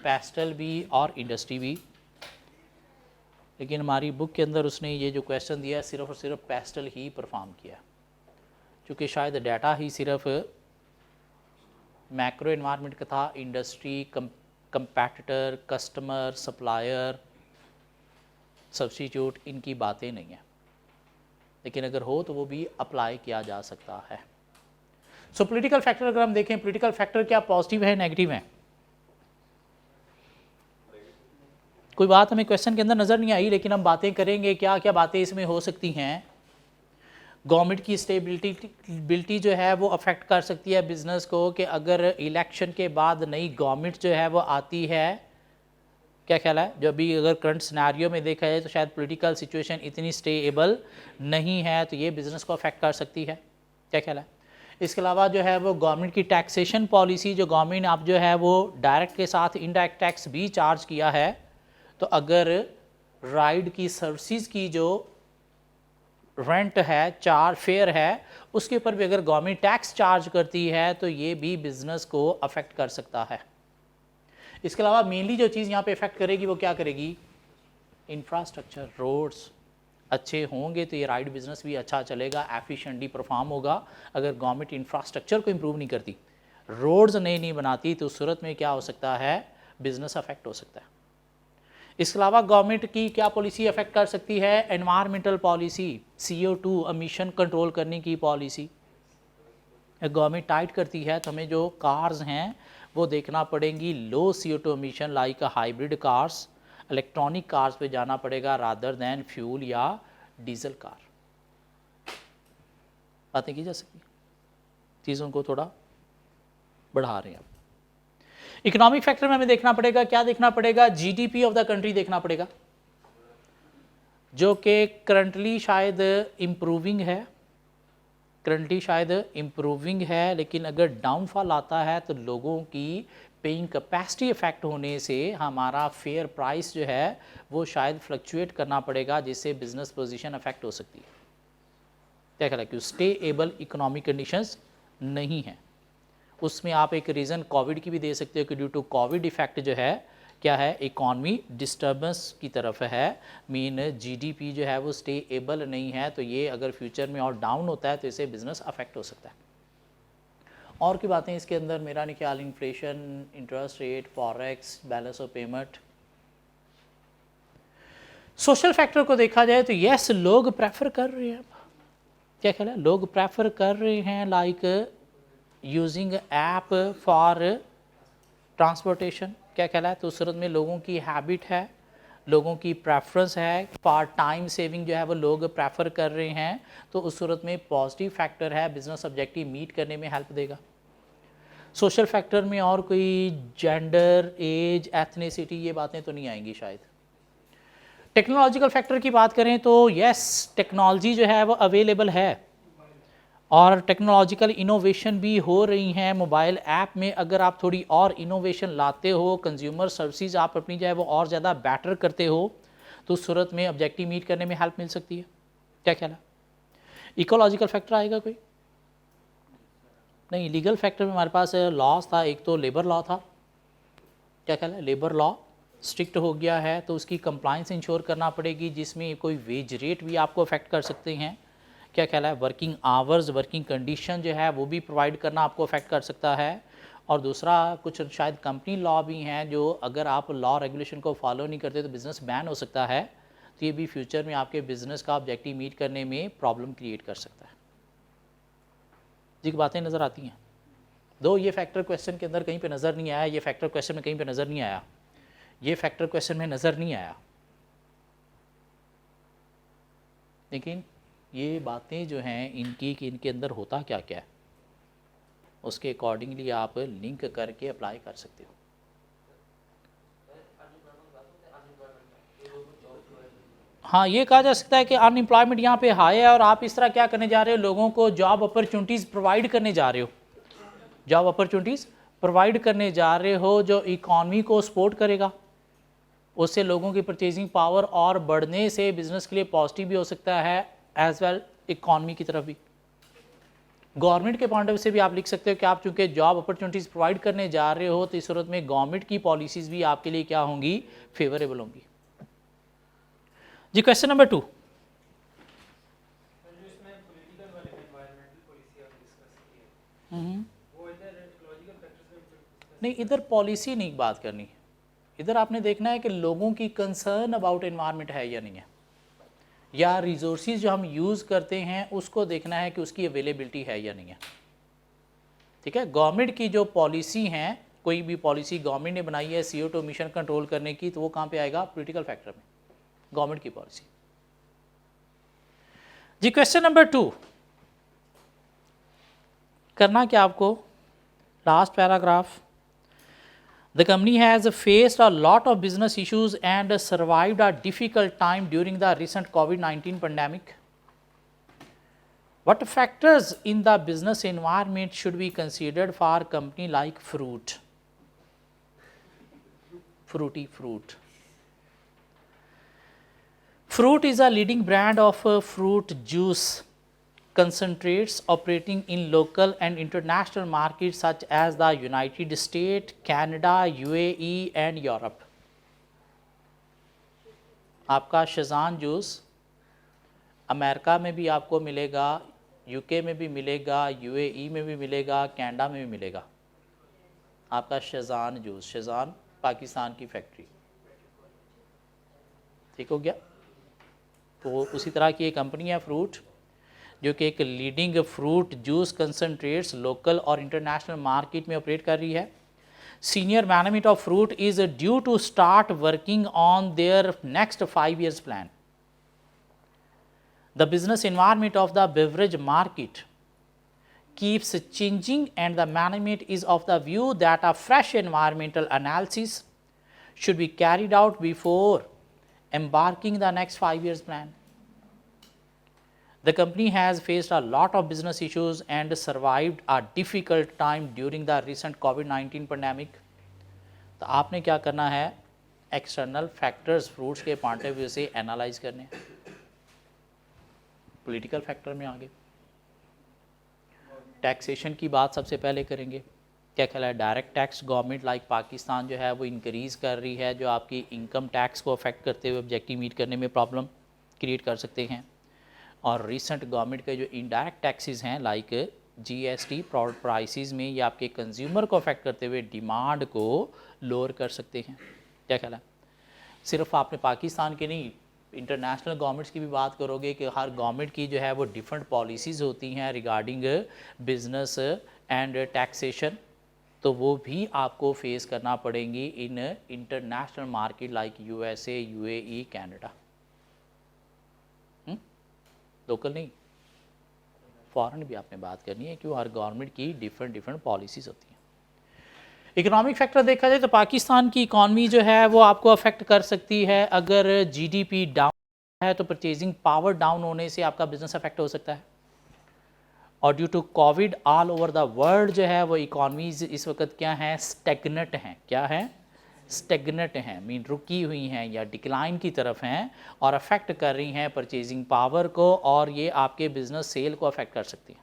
पेस्टल भी और इंडस्ट्री भी। लेकिन हमारी बुक के अंदर उसने ये जो क्वेश्चन दिया है सिर्फ और सिर्फ पेस्टल ही परफॉर्म किया, क्योंकि शायद डाटा ही सिर्फ मैक्रो एनवायरनमेंट का था, इंडस्ट्री, कंपैटिटर, कस्टमर, सप्लायर, सब्स्टिट्यूट, इनकी बातें नहीं है। लेकिन अगर हो तो वो भी अप्लाई किया जा सकता है। सो पॉलिटिकल फैक्टर अगर हम देखें, पॉलिटिकल फैक्टर क्या पॉजिटिव है नेगेटिव है? कोई बात हमें क्वेश्चन के अंदर नज़र नहीं आई, लेकिन हम बातें करेंगे क्या क्या बातें इसमें हो सकती हैं। गवर्नमेंट की स्टेबिलिटी जो है वो अफेक्ट कर सकती है बिजनेस को, कि अगर इलेक्शन के बाद नई गवर्नमेंट जो है वो आती है, क्या ख्याल है, जो अभी अगर करंट सिनेरियो में देखा जाए तो शायद पॉलिटिकल सिचुएशन इतनी स्टेबल नहीं है, तो ये बिज़नेस को अफेक्ट कर सकती है, क्या ख्याल है। इसके अलावा जो है वो गवर्नमेंट की टैक्सेशन पॉलिसी, जो गवर्नमेंट अब जो है वो डायरेक्ट के साथ इनडायरेक्ट टैक्स भी चार्ज किया है, तो अगर राइड की सर्विसेज की जो रेंट है, चार्ज फेयर है, उसके ऊपर भी अगर गवर्नमेंट टैक्स चार्ज करती है तो ये भी बिज़नेस को अफेक्ट कर सकता है। इसके अलावा मेनली जो चीज़ यहाँ पे इफेक्ट करेगी वो क्या करेगी, इंफ्रास्ट्रक्चर, रोड्स अच्छे होंगे तो ये राइड बिजनेस भी अच्छा चलेगा, एफिशिएंटली परफॉर्म होगा। अगर गवर्नमेंट इंफ्रास्ट्रक्चर को इम्प्रूव नहीं करती, रोड्स नई नहीं बनाती, तो उस सूरत में क्या हो सकता है, बिजनेस अफेक्ट हो सकता है। इसके अलावा गवर्नमेंट की क्या पॉलिसी अफेक्ट कर सकती है, environmental policy, CO2 emission control करने की पॉलिसी गवर्नमेंट टाइट करती है, तो हमें जो कार्स हैं वो देखना पड़ेंगी लो CO2 emission, like hybrid cars, electronic cars पे जाना पड़ेगा रादर दैन फ्यूल या डीजल कार। बातें की जा सकती, चीज़ों को थोड़ा बढ़ा रहे हैं। इकोनॉमिक फैक्टर में हमें देखना पड़ेगा, क्या देखना पड़ेगा, GDP ऑफ द कंट्री देखना पड़ेगा, जो कि करंटली शायद इम्प्रूविंग है, लेकिन अगर डाउनफॉल आता है तो लोगों की पेइंग कैपेसिटी इफेक्ट होने से हमारा फेयर प्राइस जो है वो शायद फ्लक्चुएट करना पड़ेगा, जिससे बिजनेस पोजीशन अफेक्ट हो सकती है। क्या कहला कि स्टेबल इकोनॉमिक कंडीशंस नहीं है। उसमें आप एक रीज़न कोविड की भी दे सकते हो कि ड्यू टू कोविड इफेक्ट जो है क्या है, इकॉनमी डिस्टर्बेंस की तरफ है, मीन GDP जो है वो स्टेबल नहीं है, तो ये अगर फ्यूचर में और डाउन होता है तो इससे बिजनेस अफेक्ट हो सकता है। और की बातें इसके अंदर मेरा नहीं ख्याल, inflation, interest rate, forex, balance of payment. Social factor को देखा जाए तो यस, लोग प्रेफर कर रहे हैं, क्या ख्याल है, लोग प्रेफर कर रहे हैं like using app for transportation, क्या कहला है, तो उस सूरत में लोगों की हैबिट है, लोगों की प्रेफरेंस है, फॉर टाइम सेविंग जो है वो लोग प्रेफर कर रहे हैं, तो उस सूरत में पॉजिटिव फैक्टर है, बिजनेस ऑब्जेक्टिव मीट करने में हेल्प देगा। सोशल फैक्टर में और कोई जेंडर, एज, एथनिसिटी, ये बातें तो नहीं आएंगी शायद। टेक्नोलॉजिकल फैक्टर की बात करें तो यस, टेक्नोलॉजी जो है वो अवेलेबल है और टेक्नोलॉजिकल इनोवेशन भी हो रही हैं। मोबाइल ऐप में अगर आप थोड़ी और इनोवेशन लाते हो, कंज्यूमर सर्विसेज आप अपनी जो है वो और ज़्यादा बेटर करते हो, तो उस सूरत में ऑब्जेक्टिव मीट करने में हेल्प मिल सकती है। क्या ख्याल है, इकोलॉजिकल फैक्टर आएगा कोई? नहीं, लीगल फैक्टर में हमारे पास लॉज था, एक तो लेबर लॉ था, क्या ख्याल है? लेबर लॉ स्ट्रिक्ट हो गया है तो उसकी कंप्लाइंस इंश्योर करना पड़ेगी, जिसमें कोई वेज रेट भी आपको अफेक्ट कर सकते हैं। क्या ख्याल है? वर्किंग आवर्स, वर्किंग कंडीशन जो है वो भी प्रोवाइड करना आपको अफेक्ट कर सकता है। और दूसरा कुछ शायद कंपनी लॉ भी हैं जो अगर आप लॉ रेगुलेशन को फॉलो नहीं करते तो बिज़नेस बैन हो सकता है, तो ये भी फ्यूचर में आपके बिज़नेस का ऑब्जेक्टिव मीट करने में प्रॉब्लम क्रिएट कर सकता है। जी बातें नज़र आती हैं। दो ये फैक्टर क्वेश्चन के अंदर कहीं पे नज़र नहीं आया, ये फैक्टर क्वेश्चन में कहीं पे नज़र नहीं आया, ये फैक्टर क्वेश्चन में नज़र नहीं आया, लेकिन ये बातें जो हैं इनकी कि इनके अंदर होता क्या क्या है, उसके अकॉर्डिंगली आप लिंक करके अप्लाई कर सकते हो। हाँ, ये कहा जा सकता है कि अनएम्प्लॉयमेंट यहाँ पे हाई है और आप इस तरह क्या करने जा रहे हो, लोगों को जॉब अपॉर्चुनिटीज़ प्रोवाइड करने जा रहे हो, जॉब अपॉर्चुनिटीज़ प्रोवाइड करने जा रहे हो जो इकॉनमी को सपोर्ट करेगा, उससे लोगों की परचेजिंग पावर और बढ़ने से बिज़नेस के लिए पॉजिटिव भी हो सकता है, एज वेल इकॉनमी की तरफ भी। गवर्नमेंट के पॉइंट ऑफ व्यू से भी आप लिख सकते हो कि आप चूंकि जॉब अपॉर्चुनिटीज़ प्रोवाइड करने जा रहे हो तो इस सूरत में गवर्नमेंट की पॉलिसीज़ भी आपके लिए क्या होंगी, फेवरेबल होंगी। जी क्वेश्चन नंबर 2। नहीं, इधर पॉलिसी नहीं बात करनी, इधर आपने देखना है कि लोगों की कंसर्न अबाउट एनवायरनमेंट है या नहीं है, या रिसोर्सेज जो हम यूज़ करते हैं उसको देखना है कि उसकी अवेलेबिलिटी है या नहीं है। ठीक है, गवर्नमेंट की जो पॉलिसी हैं, कोई भी पॉलिसी गवर्नमेंट ने बनाई है CO2 एमिशन कंट्रोल करने की, तो वो कहाँ पे आएगा, पॉलिटिकल फैक्टर में, गवर्नमेंट की पॉलिसी। जी क्वेश्चन नंबर 2 करना क्या आपको, last paragraph. The company has faced a lot of business issues and survived a difficult time during the recent COVID-19 pandemic. What factors in the business environment should be considered for a company like Fruit? Fruity Fruit. Fruit is a leading brand of fruit juice concentrates operating in local and international markets such as the United States, Canada, UAE and Europe. आपका शेज़ान जूस अमेरिका में भी आपको मिलेगा, यूके में भी मिलेगा, UAE में भी मिलेगा, कनाडा में भी मिलेगा। आपका शेज़ान जूस, शेज़ान पाकिस्तान की फैक्ट्री, ठीक हो गया। तो उसी तरह की एक कंपनी है फ्रूट, जो कि एक leading fruit juice concentrates local और इंटरनेशनल मार्केट में ऑपरेट कर रही है। Senior management of fruit is due to start working on their next 5 years plan. The business environment of the beverage market keeps changing and the management is of the view that a fresh environmental analysis should be carried out before embarking the next 5 years plan. The company has faced a lot of business issues and survived a difficult time during the recent COVID-19 pandemic. तो आपने क्या करना है, एक्सटर्नल फैक्टर्स फ्रूट्स के पॉइंट ऑफ व्यू से एनालाइज करने, पॉलिटिकल फैक्टर में आगे टैक्सेशन की बात सबसे पहले करेंगे। क्या ख्याल है, direct tax government like Pakistan जो है वो इंक्रीज़ कर रही है, जो आपकी इनकम टैक्स को अफेक्ट करते हुए ऑब्जेक्टिव मीट करने में प्रॉब्लम क्रिएट कर सकते हैं। और रिसेंट गवर्नमेंट के जो इनडायरेक्ट टैक्सेस हैं लाइक GST प्रोडक्ट प्राइसेस में, ये आपके कंज्यूमर को अफेक्ट करते हुए डिमांड को लोअर कर सकते हैं। क्या ख्याल है, सिर्फ आपने पाकिस्तान के नहीं, इंटरनेशनल गवर्नमेंट्स की भी बात करोगे कि हर गवर्नमेंट की जो है वो डिफरेंट पॉलिसीज़ होती हैं रिगार्डिंग बिजनेस एंड टैक्सेशन, तो वो भी आपको फेस करना पड़ेंगी in international market like USA, UAE, Canada. Local नहीं, फॉरेन भी आपने बात करनी है, क्यों हर गवर्नमेंट की डिफरेंट पॉलिसीज़ होती हैं। इकोनॉमिक फैक्टर देखा जाए तो पाकिस्तान की इकॉनमी जो है वो आपको अफेक्ट कर सकती है। अगर GDP डाउन है तो परचेजिंग पावर डाउन होने से आपका बिजनेस अफेक्ट हो सकता है। और due to COVID all over the world जो है वो इकॉनमीज इस वक्त क्या हैं, स्टेगनेट हैं। क्या है, स्टेगनेट हैं, मीन रुकी हुई हैं या डिक्लाइन की तरफ हैं और अफेक्ट कर रही हैं परचेजिंग पावर को, और ये आपके बिजनेस सेल को अफेक्ट कर सकती हैं।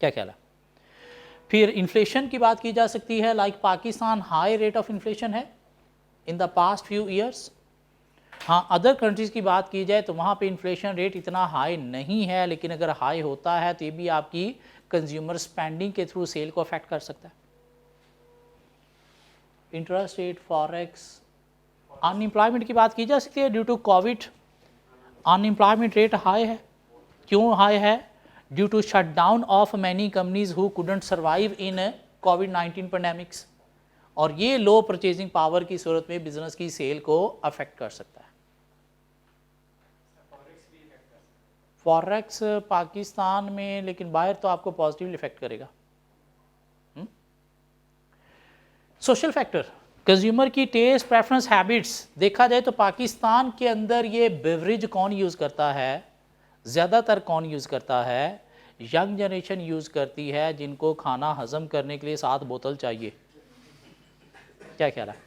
क्या ख्याल है, फिर इन्फ्लेशन की बात की जा सकती है, like Pakistan high rate of inflation है in the past few years. हाँ, अदर कंट्रीज़ की बात की जाए तो वहाँ पे इन्फ्लेशन रेट इतना हाई नहीं है, लेकिन अगर हाई होता है तो ये भी आपकी कंज्यूमर स्पेंडिंग के थ्रू सेल को अफेक्ट कर सकता है। इंटरेस्ट रेट, फॉरेक्स, अनएम्प्लॉयमेंट की बात की जा सकती है। Due to COVID unemployment rate high है। क्यों हाई है? Due to shut down of many companies who couldn't survive in कोविड-19 पैंडेमिक्स, और ये लो परचेजिंग पावर की सूरत में बिजनेस की सेल को अफेक्ट कर सकता है। फॉरेक्स पाकिस्तान में, लेकिन बाहर तो आपको पॉजिटिवली इफेक्ट करेगा। सोशल फैक्टर, कंज्यूमर की टेस्ट, प्रेफरेंस, हैबिट्स, देखा जाए तो पाकिस्तान के अंदर ये बेवरेज कौन यूज़ करता है? ज़्यादातर कौन यूज़ करता है? यंग जनरेशन यूज़ करती है, जिनको खाना हजम करने के लिए 7 बोतल चाहिए। क्या ख्याल है?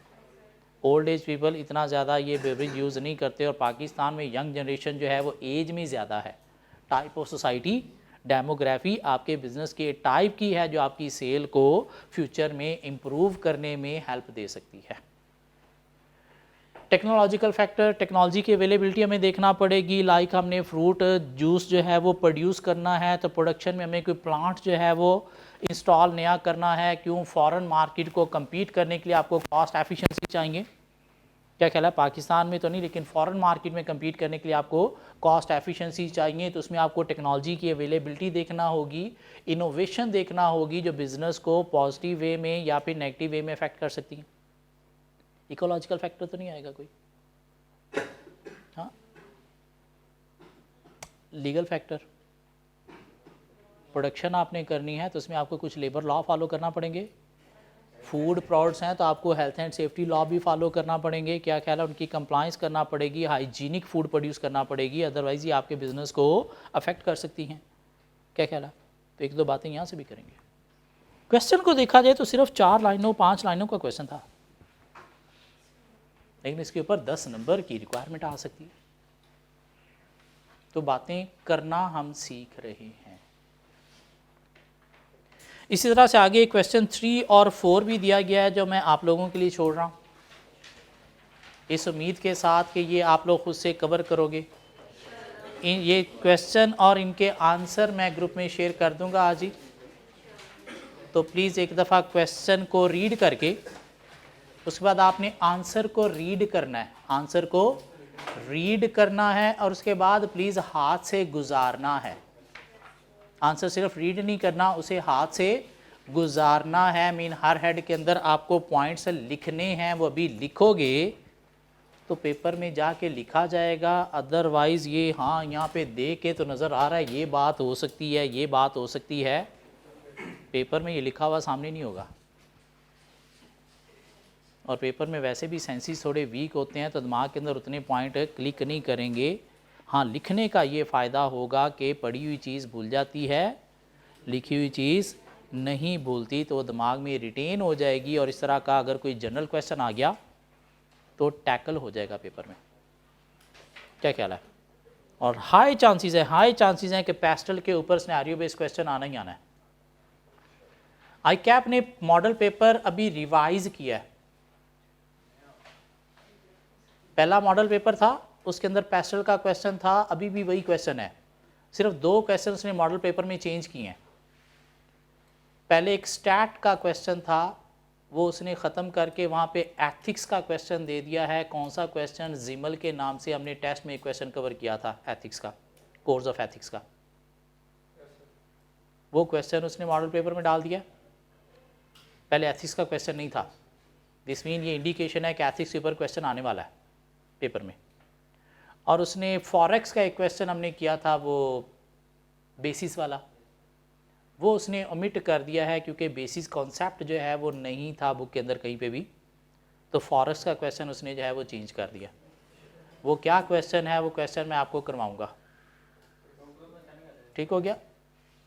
ओल्ड एज पीपल इतना ज़्यादा ये बेवरेज यूज़ नहीं करते, और पाकिस्तान में यंग जनरेशन जो है वो एज में ज़्यादा है। टाइप ऑफ सोसाइटी, डेमोग्राफी आपके बिजनेस के टाइप की है, जो आपकी सेल को फ्यूचर में इम्प्रूव करने में हेल्प दे सकती है। टेक्नोलॉजिकल फैक्टर, टेक्नोलॉजी की अवेलेबिलिटी हमें देखना पड़ेगी। लाइक हमने फ्रूट जूस जो है वो प्रोड्यूस करना है, तो प्रोडक्शन में हमें कोई प्लांट जो है वो इंस्टॉल नया करना है। क्यों? फॉरेन मार्केट को compete करने के लिए आपको कॉस्ट एफिशिएंसी चाहिए। क्या ख्याल है? पाकिस्तान में तो नहीं, लेकिन फॉरेन मार्केट में compete करने के लिए आपको कॉस्ट एफिशिएंसी चाहिए, तो उसमें आपको टेक्नोलॉजी की अवेलेबिलिटी देखना होगी, इनोवेशन देखना होगी, जो बिजनेस को पॉजिटिव वे में या फिर नेगेटिव वे में अफेक्ट कर सकती है। इकोलॉजिकल फैक्टर तो नहीं आएगा कोई? हाँ, लीगल फैक्टर, प्रोडक्शन आपने करनी है तो उसमें आपको कुछ लेबर लॉ फॉलो करना पड़ेंगे। फूड प्रोडक्ट्स हैं तो आपको हेल्थ एंड सेफ्टी लॉ भी फॉलो करना पड़ेंगे। क्या ख्याल है? उनकी कंप्लाइंस करना पड़ेगी, हाइजीनिक फूड प्रोड्यूस करना पड़ेगी, अदरवाइज़ ये आपके बिजनेस को अफेक्ट कर सकती हैं। क्या ख्याल है? तो 1-2 बातें यहाँ से भी करेंगे। क्वेश्चन को देखा जाए तो सिर्फ 4 लाइनों 5 लाइनों का क्वेश्चन था, लेकिन इसके ऊपर 10 नंबर की रिक्वायरमेंट आ सकती है। तो बातें करना हम सीख रहे हैं। इसी तरह से आगे क्वेश्चन 3 और 4 भी दिया गया है, जो मैं आप लोगों के लिए छोड़ रहा हूँ, इस उम्मीद के साथ कि ये आप लोग खुद से कवर करोगे। ये क्वेश्चन और इनके आंसर मैं ग्रुप में शेयर कर दूंगा आज ही, तो प्लीज़ एक दफ़ा क्वेश्चन को रीड करके उसके बाद आपने आंसर को रीड करना है, आंसर को रीड करना है, और उसके बाद प्लीज़ हाथ से गुजारना है। आंसर सिर्फ रीड नहीं करना, उसे हाथ से गुजारना है। मीन हर हेड के अंदर आपको पॉइंट्स लिखने हैं, वो अभी लिखोगे तो पेपर में जाके लिखा जाएगा। अदरवाइज़ ये हाँ यहाँ पे देख के तो नज़र आ रहा है ये बात हो सकती है, ये बात हो सकती है, पेपर में ये लिखा हुआ सामने नहीं होगा। और पेपर में वैसे भी सेंसेस थोड़े वीक होते हैं, तो दिमाग के अंदर उतने पॉइंट क्लिक नहीं करेंगे। हाँ, लिखने का ये फ़ायदा होगा कि पढ़ी हुई चीज़ भूल जाती है, लिखी हुई चीज़ नहीं भूलती, तो दिमाग में रिटेन हो जाएगी, और इस तरह का अगर कोई जनरल क्वेश्चन आ गया तो टैकल हो जाएगा पेपर में। क्या ख्याल है? और हाई चांसेस हैं कि पेस्टल के ऊपर सिनेरियो बेस्ड क्वेश्चन आना ही आना है। ICAP ने मॉडल पेपर अभी रिवाइज किया है। पहला मॉडल पेपर था, उसके अंदर पेस्टल का क्वेश्चन था, अभी भी वही क्वेश्चन है, सिर्फ 2 क्वेश्चन ने मॉडल पेपर में चेंज किए हैं। पहले एक स्टैट का क्वेश्चन था, वो उसने ख़त्म करके वहाँ पे एथिक्स का क्वेश्चन दे दिया है। कौन सा क्वेश्चन? जिमल के नाम से हमने टेस्ट में एक क्वेश्चन कवर किया था एथिक्स का, कोर्स ऑफ एथिक्स का, वो क्वेश्चन उसने मॉडल पेपर में डाल दिया। पहले एथिक्स का क्वेश्चन नहीं था। दिस मीन ये इंडिकेशन है कि एथिक्स के ऊपर क्वेश्चन आने वाला है पेपर में। और उसने फॉरेक्स का एक क्वेश्चन हमने किया था, वो बेसिस वाला, वो उसने ओमिट कर दिया है, क्योंकि बेसिस कॉन्सेप्ट जो है वो नहीं था बुक के अंदर कहीं पे भी, तो फॉरेक्स का क्वेश्चन उसने जो है वो चेंज कर दिया। वो क्या क्वेश्चन है, वो क्वेश्चन मैं आपको करवाऊँगा। ठीक हो गया?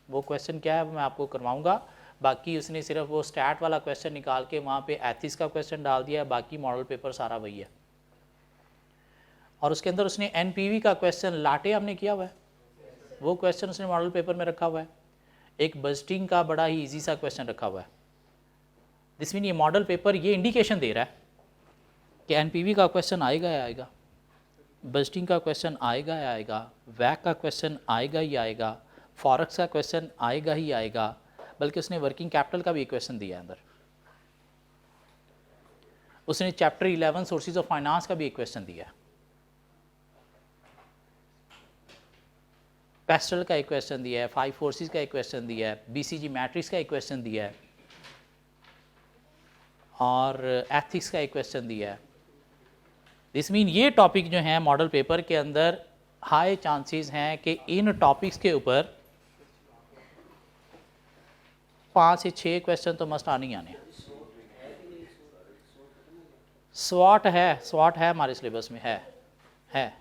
वो क्वेश्चन क्या है वो मैं आपको करवाऊँगा। बाकी उसने सिर्फ वो स्टैट वाला क्वेश्चन निकाल के वहाँ पे एथिक्स का क्वेश्चन डाल दिया है, बाकी मॉडल पेपर सारा वही है। और उसके अंदर उसने NPV का क्वेश्चन लाटे हमने किया हुआ है, वो क्वेश्चन उसने मॉडल पेपर में रखा हुआ है। एक बजटिंग का बड़ा ही इजी सा क्वेश्चन रखा हुआ है। दिस मीन ये मॉडल पेपर ये इंडिकेशन दे रहा है कि एनपीवी का क्वेश्चन आएगा या आएगा, बजटिंग का क्वेश्चन आएगा या आएगा, वैक का क्वेश्चन आएगा ही आएगा, फॉरेक्स का क्वेश्चन आएगा ही आएगा, बल्कि उसने वर्किंग कैपिटल का भी क्वेश्चन दिया है अंदर। उसने चैप्टर 11 सोर्सेज ऑफ फाइनेंस का भी एक क्वेश्चन दिया है, पेस्टल का एक क्वेश्चन दिया है, 5 फोर्सेस का एक क्वेश्चन दिया है, बीसीजी मैट्रिक्स का एक क्वेश्चन दिया है और एथिक्स का एक क्वेश्चन दिया है। दिस मीन ये टॉपिक जो हैं मॉडल पेपर के अंदर हाई चांसेस हैं कि इन टॉपिक्स के ऊपर 5 से 6 क्वेश्चन तो मस्ट आने ही आने। स्वॉट है हमारे सिलेबस में है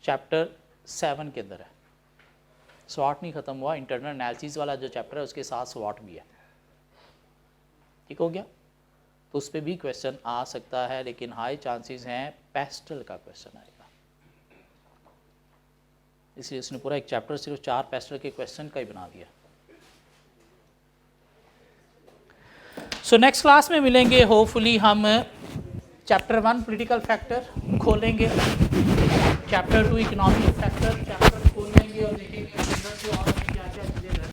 चैप्टर 7 के अंदर है। स्वॉट नहीं ख़त्म हुआ, इंटरनल एनालिसिस वाला जो चैप्टर है उसके साथ स्वॉट भी है। ठीक हो गया, तो उस पर भी क्वेश्चन आ सकता है, लेकिन हाई चांसेस हैं पेस्टल का क्वेश्चन आएगा। इसलिए उसने पूरा एक चैप्टर सिर्फ 4 पेस्टल के क्वेश्चन का ही बना दिया। सो नेक्स्ट क्लास में मिलेंगे, होपफुली हम चैप्टर 1 पॉलिटिकल फैक्टर खोलेंगे, चैप्टर 2 इकोनॉमिक फैक्टर,